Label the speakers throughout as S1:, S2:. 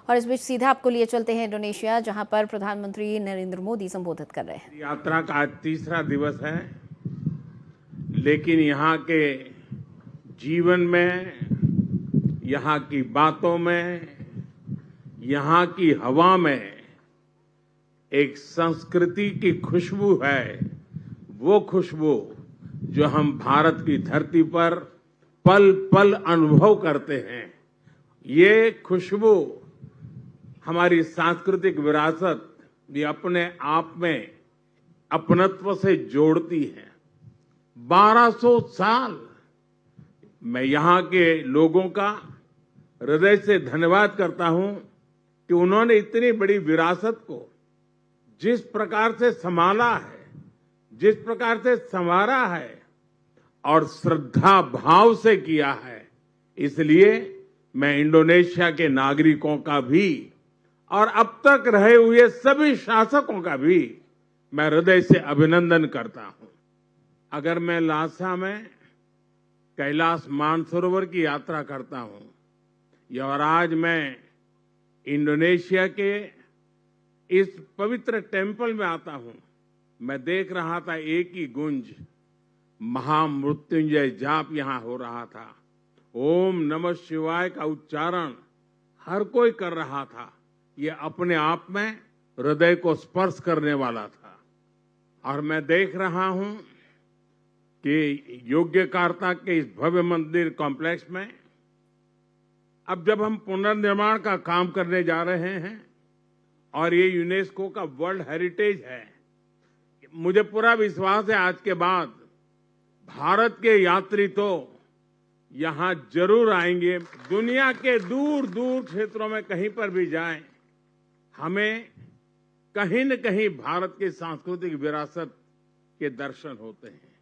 S1: और इस बीच सीधा आपको लिए चलते हैं इंडोनेशिया, जहां पर प्रधानमंत्री नरेंद्र मोदी संबोधित कर रहे हैं।
S2: यात्रा का आज तीसरा दिवस है, लेकिन यहाँ के जीवन में, यहाँ की बातों में, यहाँ की हवा में एक संस्कृति की खुशबू है। वो खुशबू जो हम भारत की धरती पर पल पल अनुभव करते हैं। ये खुशबू हमारी सांस्कृतिक विरासत भी अपने आप में अपनत्व से जोड़ती है। 1200 साल मैं यहाँ के लोगों का हृदय से धन्यवाद करता हूं कि उन्होंने इतनी बड़ी विरासत को जिस प्रकार से संभाला है, जिस प्रकार से संवारा है और श्रद्धा भाव से किया है। इसलिए मैं इंडोनेशिया के नागरिकों का भी और अब तक रहे हुए सभी शासकों का भी मैं हृदय से अभिनंदन करता हूं। अगर मैं लासा में कैलाश मानसरोवर की यात्रा करता हूं और आज मैं इंडोनेशिया के इस पवित्र टेम्पल में आता हूं, मैं देख रहा था एक ही गुंज महामृत्युंजय जाप यहां हो रहा था। ओम नमः शिवाय का उच्चारण हर कोई कर रहा था। ये अपने आप में हृदय को स्पर्श करने वाला था। और मैं देख रहा हूं कि योग्यकार्ता के इस भव्य मंदिर कॉम्प्लेक्स में अब जब हम पुनर्निर्माण का काम करने जा रहे हैं और ये यूनेस्को का वर्ल्ड हेरिटेज है, मुझे पूरा विश्वास है आज के बाद भारत के यात्री तो यहां जरूर आएंगे। दुनिया के दूर दूर क्षेत्रों में कहीं पर भी जाएं, हमें कहीं न कहीं भारत की सांस्कृतिक विरासत के दर्शन होते हैं।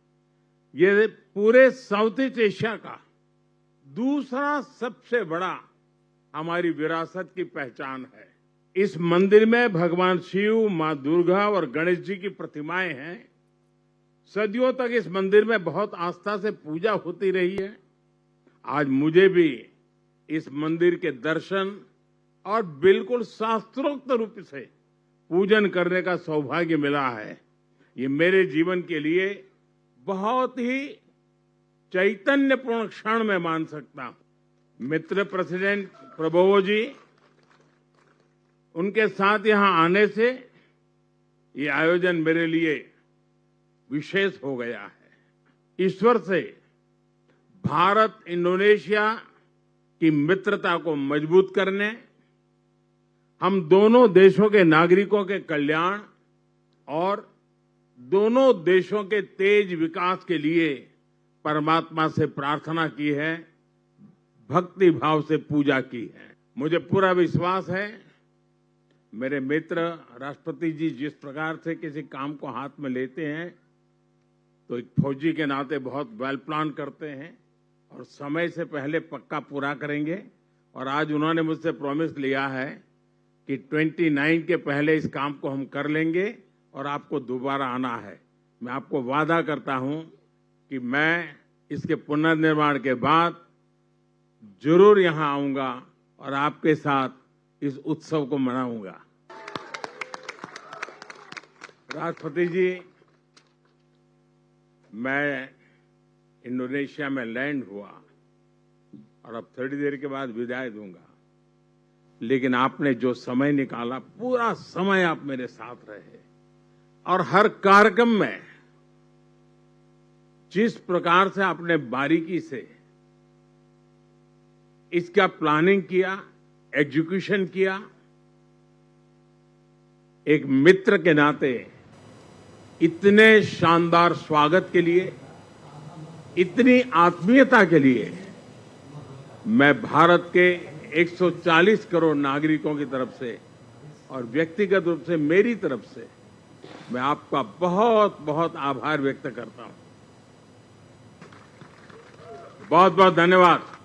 S2: ये पूरे साउथ ईस्ट एशिया का दूसरा सबसे बड़ा हमारी विरासत की पहचान है। इस मंदिर में भगवान शिव, मां दुर्गा और गणेश जी की प्रतिमाएं हैं। सदियों तक इस मंदिर में बहुत आस्था से पूजा होती रही है। आज मुझे भी इस मंदिर के दर्शन और बिल्कुल शास्त्रोक्त रूप से पूजन करने का सौभाग्य मिला है। ये मेरे जीवन के लिए बहुत ही चैतन्यपूर्ण क्षण मैं मान सकता हूं। मित्र प्रेसिडेंट प्रबोवो जी, उनके साथ यहां आने से ये आयोजन मेरे लिए विशेष हो गया है। ईश्वर से भारत इंडोनेशिया की मित्रता को मजबूत करने, हम दोनों देशों के नागरिकों के कल्याण और दोनों देशों के तेज विकास के लिए परमात्मा से प्रार्थना की है, भक्ति भाव से पूजा की है। मुझे पूरा विश्वास है मेरे मित्र राष्ट्रपति जी जिस प्रकार से किसी काम को हाथ में लेते हैं तो एक फौजी के नाते बहुत वेल प्लान करते हैं और समय से पहले पक्का पूरा करेंगे। और आज उन्होंने मुझसे प्रॉमिस लिया है कि 29 के पहले इस काम को हम कर लेंगे और आपको दोबारा आना है। मैं आपको वादा करता हूं कि मैं इसके पुनर्निर्माण के बाद जरूर यहां आऊंगा और आपके साथ इस उत्सव को मनाऊंगा। राष्ट्रपति जी, मैं इंडोनेशिया में लैंड हुआ और अब थोड़ी देर के बाद विदाई दूंगा, लेकिन आपने जो समय निकाला, पूरा समय आप मेरे साथ रहे और हर कार्यक्रम में जिस प्रकार से आपने बारीकी से इसका प्लानिंग किया, एग्जीक्यूशन किया, एक मित्र के नाते इतने शानदार स्वागत के लिए, इतनी आत्मीयता के लिए मैं भारत के 140 करोड़ नागरिकों की तरफ से और व्यक्तिगत रूप से मेरी तरफ से मैं आपका बहुत बहुत आभार व्यक्त करता हूं। बहुत बहुत धन्यवाद।